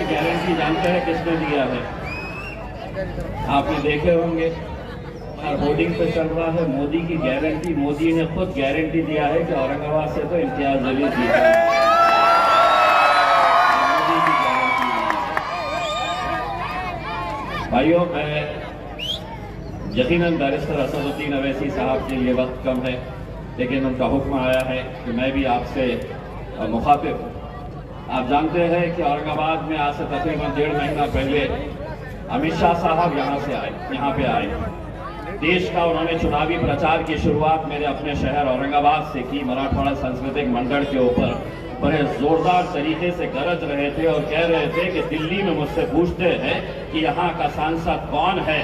में गारंटी जानते हैं किसने दिया है? आपने देखे होंगे हर होर्डिंग पे चल रहा है मोदी की गारंटी। मोदी ने खुद गारंटी दिया है कि औरंगाबाद से तो इम्तियाज जलील जीता है। मोदी की गारंटी। भाइयों, मैं यकीनन बैरिस्टर असदुद्दीन अवैसी साहब के लिए वक्त कम है, लेकिन उनका हुक्म आया है कि मैं भी आपसे मुखातिब हूँ। आप जानते हैं कि औरंगाबाद में आज से तकरीबन 1.5 महीना पहले अमित शाह साहब यहाँ पे आए। देश का उन्होंने चुनावी प्रचार की शुरुआत मेरे अपने शहर औरंगाबाद से की। मराठवाड़ा सांस्कृतिक मंडल के ऊपर बड़े जोरदार तरीके से गरज रहे थे और कह रहे थे कि दिल्ली में मुझसे पूछते हैं कि यहाँ का सांसद कौन है,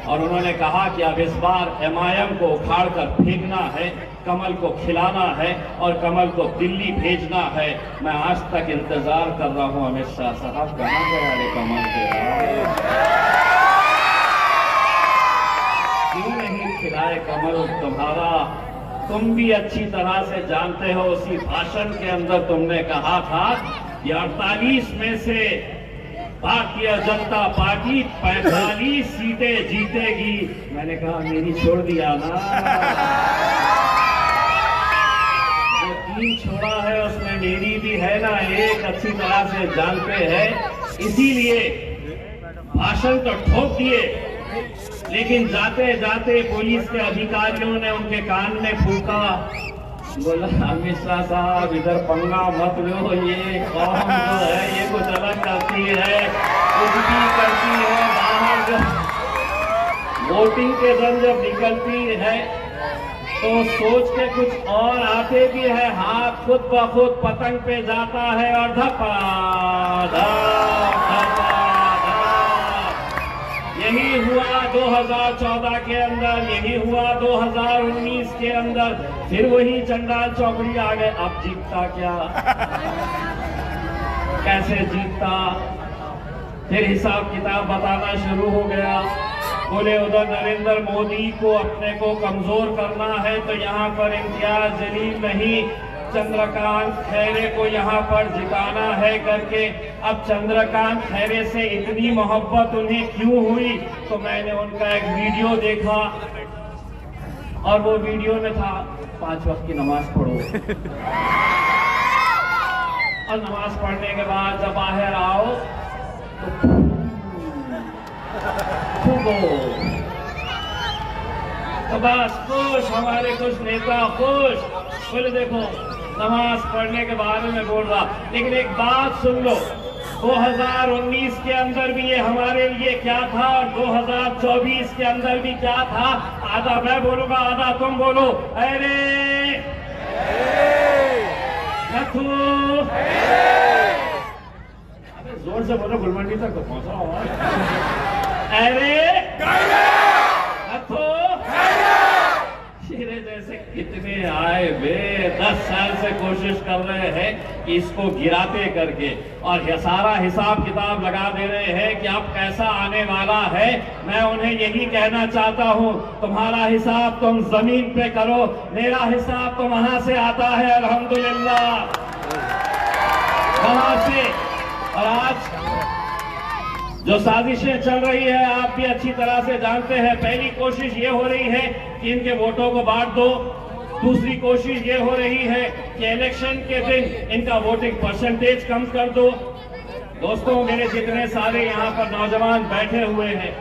और उन्होंने कहा कि अब इस बार MIM को उखाड़ कर फेंकना है, कमल को खिलाना है और कमल को दिल्ली भेजना है। मैं आज तक इंतजार कर रहा हूं अमित शाह साहब, कहां गया रे कमल के? क्यों नहीं खिलाए कमल तुम्हारा? तुम भी अच्छी तरह से जानते हो, उसी भाषण के अंदर तुमने कहा था कि 48 में से भारतीय जनता पार्टी 45 सीटें जीतेगी। मैंने कहा मेरी छोड़ दिया ना, जो 3 छोड़ा है उसमें मेरी भी है ना, एक अच्छी तरह से जानते हैं। इसीलिए भाषण तो ठोक दिए, लेकिन जाते जाते पुलिस के अधिकारियों ने उनके कान में फूंका, बोला अमित शाह साहब इधर पंगा मत लो, ये कौन जो है ये कुछ अलग करती है, कुछ भी करती है। बाहर जब वोटिंग के दिन जब निकलती है तो सोच के कुछ और आते भी है, हाथ खुद ब खुद पतंग पे जाता है और धपा यही हुआ 2014 के अंदर, यही हुआ 2019 के अंदर, फिर वही चंडाल चौकड़ी आ गए। अब जीतता क्या? कैसे जीतता? फिर हिसाब किताब बताना शुरू हो गया। बोले उधर नरेंद्र मोदी को अपने को कमजोर करना है तो यहाँ पर इम्तियाज जलील नहीं, चंद्रकांत खैरे को यहाँ पर जिताना है करके। अब चंद्रकांत खैरे से इतनी मोहब्बत उन्हें क्यों हुई? तो मैंने उनका एक वीडियो देखा और वो वीडियो में था 5 वक्त की नमाज पढ़ो और नमाज पढ़ने के बाद जब बाहर आओ तो बस खुश, हमारे कुछ नेता खुश। बोले देखो नमाज पढ़ने के बारे में बोल रहा, लेकिन एक बात सुन लो, 2019 के अंदर भी ये हमारे लिए क्या था और 2024 के अंदर भी क्या था। आधा मैं बोलूंगा, आधा तुम बोलो। अरे जोर से बोलो, गुलमंडी तक तो पहुंचा। अरे जैसे कितने आए वे 10 साल से कोशिश कर रहे हैं कि इसको गिराते करके, और सारा हिसाब किताब लगा दे रहे हैं कि अब कैसा आने वाला है। मैं उन्हें यही कहना चाहता हूं, तुम्हारा हिसाब तुम जमीन पे करो, मेरा हिसाब तो वहां से आता है अल्हम्दुलिल्लाह, वहां से। और आज जो साजिशें चल रही है आप भी अच्छी तरह से जानते हैं। पहली कोशिश ये हो रही है कि इनके वोटों को बांट दो, दूसरी कोशिश ये हो रही है कि इलेक्शन के दिन इनका वोटिंग परसेंटेज कम कर दो। दोस्तों, मेरे जितने सारे यहाँ पर नौजवान बैठे हुए हैं,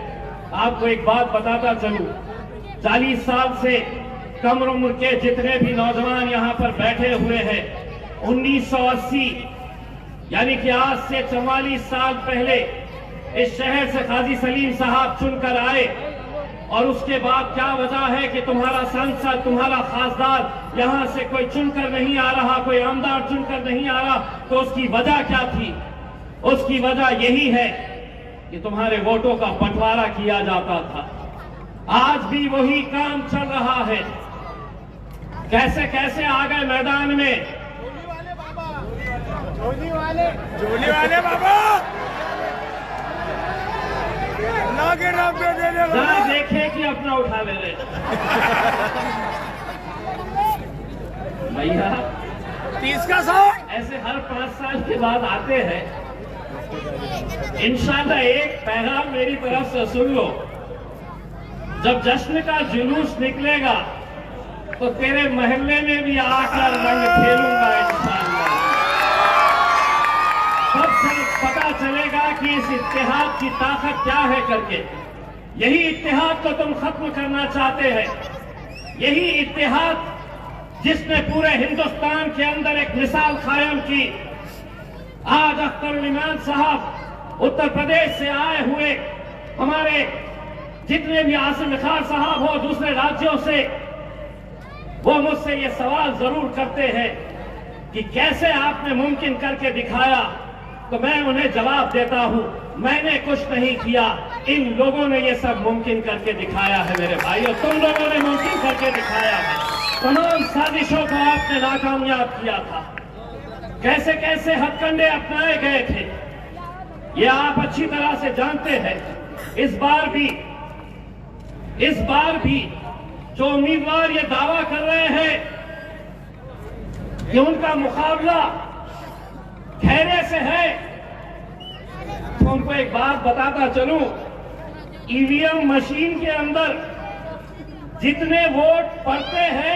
आपको एक बात बताता चलूं, 40 साल से कम उम्र के जितने भी नौजवान यहाँ पर बैठे हुए हैं, 1980 यानी कि आज से 44 साल पहले इस शहर से काजी सलीम साहब चुनकर आए, और उसके बाद क्या वजह है कि तुम्हारा सांसद, तुम्हारा खासदार यहां से कोई चुनकर नहीं आ रहा, कोई आमदार चुनकर नहीं आ रहा? तो उसकी वजह क्या थी? उसकी वजह यही है कि तुम्हारे वोटों का बंटवारा किया जाता था। आज भी वही काम चल रहा है। कैसे कैसे आ गए मैदान में जोली वाले बाबा, जरा देखे कि अपना उठा ले रहे भैया। 30 का 100 ऐसे हर 5 साल के बाद आते हैं इंशाल्लाह एक पैगाम मेरी तरफ से सुन लो। जब जश्न का जुलूस निकलेगा तो तेरे महल्ले में भी आकर रंग खेलूंगा इंशाल्लाह। तब से पता चलेगा कि इस इत्तेहाद की ताकत क्या है करके। यही इत्तेहाद को तुम खत्म करना चाहते हैं, यही इत्तेहाद जिसने पूरे हिंदुस्तान के अंदर एक मिसाल कायम की। आज अख्तर इमान साहब उत्तर प्रदेश से आए हुए, हमारे जितने भी आसिम खान साहब हो दूसरे राज्यों से, वो मुझसे ये सवाल जरूर करते हैं कि कैसे आपने मुमकिन करके दिखाया। तो मैं उन्हें जवाब देता हूं, मैंने कुछ नहीं किया, इन लोगों ने ये सब मुमकिन करके दिखाया है मेरे भाइयों। तुम लोगों ने मुमकिन करके दिखाया है। तमाम साजिशों को आपने नाकामयाब किया था, कैसे कैसे हथकंडे अपनाए गए थे ये आप अच्छी तरह से जानते हैं। इस बार भी जो उम्मीदवार ये दावा कर रहे हैं कि उनका मुकाबला खैरे से है, तो उनको एक बात बताता चलूं, ईवीएम मशीन के अंदर जितने वोट पड़ते हैं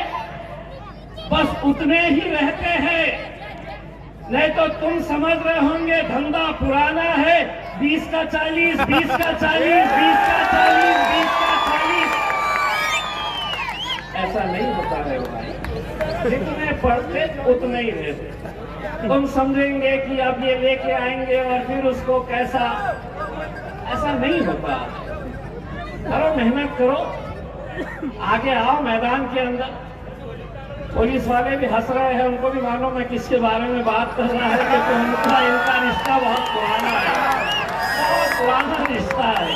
बस उतने ही रहते हैं। नहीं तो तुम समझ रहे होंगे धंधा पुराना है, 20 का 40, 20 का 40, 20 का 40, 20 का 40। ऐसा नहीं होता है भाई, जितने पढ़ते उतने ही रहते। तुम समझेंगे कि अब ये लेके आएंगे और फिर उसको कैसा, ऐसा नहीं होता। करो, मेहनत करो, आगे आओ मैदान के अंदर। पुलिस वाले भी हंस रहे हैं, उनको भी मालूम है किसके बारे में बात कर रहा है, क्योंकि उनका इनका रिश्ता बहुत पुराना है, बहुत पुराना रिश्ता है।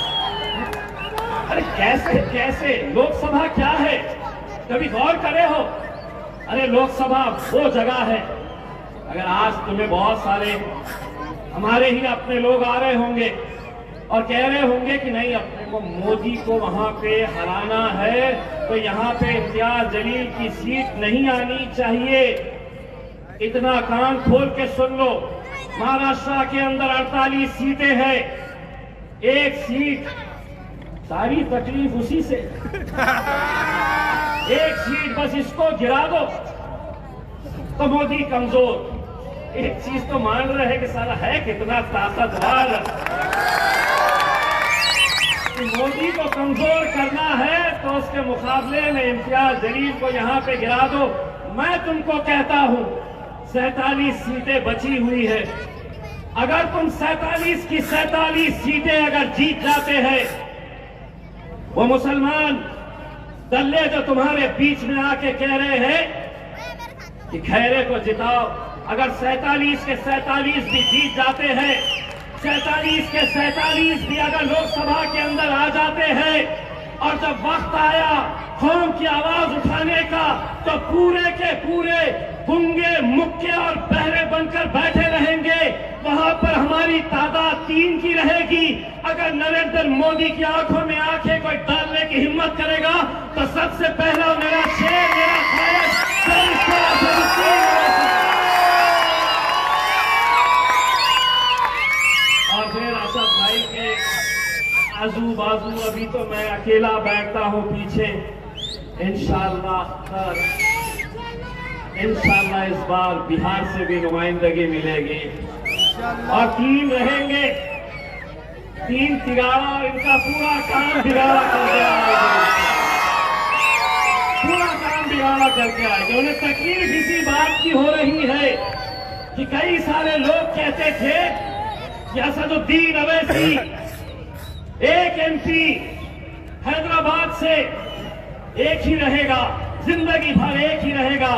अरे कैसे कैसे लोकसभा क्या है, कभी गौर करे हो? अरे लोकसभा वो जगह है, अगर आज तुम्हें बहुत सारे हमारे ही अपने लोग आ रहे होंगे और कह रहे होंगे कि नहीं अपने को मोदी को वहां पे हराना है, तो यहाँ पे इम्तियाज जलील की सीट नहीं आनी चाहिए। इतना कान खोल के सुन लो, महाराष्ट्र के अंदर 48 सीटें हैं, एक सीट, सारी तकलीफ उसी से। एक सीट बस इसको गिरा दो तो मोदी कमजोर। एक चीज तो मान रहे हैं कि सारा है कितना ताकतवर। मोदी को कमजोर करना है तो उसके मुकाबले में इम्तियाज जलील को यहां पे गिरा दो। मैं तुमको कहता हूं 47 सीटें बची हुई है, अगर तुम 47 की 47 सीटें अगर जीत जाते हैं, वो मुसलमान दल्ले जो तुम्हारे बीच में आके कह रहे हैं कि खैरे को जिताओ, अगर 47 के 47 भी जीत जाते हैं, 47 के 47 भी अगर लोकसभा के अंदर आ जाते हैं, और जब वक्त आया कौम की आवाज उठाने का, तो पूरे के पूरे गूंगे, मुक्के और बहरे बनकर बैठे रहेंगे। वहां पर हमारी तादाद 3 की रहेगी। अगर नरेंद्र मोदी की आंखों में आंखें कोई डालने की हिम्मत करेगा तो सबसे पहला मेरा शेर, मेरा खायद और फिर असद भाई के आजू बाजू अभी तो मैं अकेला बैठता हूं पीछे। इंशाल्लाह इस बार बिहार से भी नुमाइंदगी मिलेगी और 3 रहेंगे, 3 तिगाड़ा, और इनका पूरा काम बिगाड़ा करके आएगा, पूरा काम बिगाड़ा करके आएगा। उन्हें तकलीफ इसी बात की हो रही है कि कई सारे लोग कहते थे कि असदुद्दीन अवैसी एक एमपी हैदराबाद से एक ही रहेगा, जिंदगी भर एक ही रहेगा।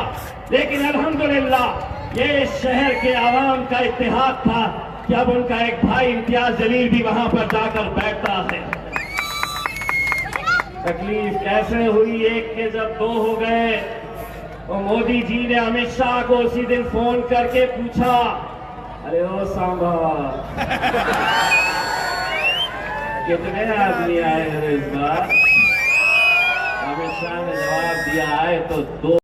लेकिन अल्हम्दुलिल्लाह ये शहर के आवाम का इत्तेहाद था कि अब उनका एक भाई इम्तियाज जलील भी वहां पर जाकर बैठता है। तकलीफ कैसे हुई, एक के जब 2 हो गए तो मोदी जी ने अमित शाह को उसी दिन फोन करके पूछा, अरे ओ सांबा कितने आदमी आए हैं इस बार? अमित शाह ने जवाब दिया, आए तो 2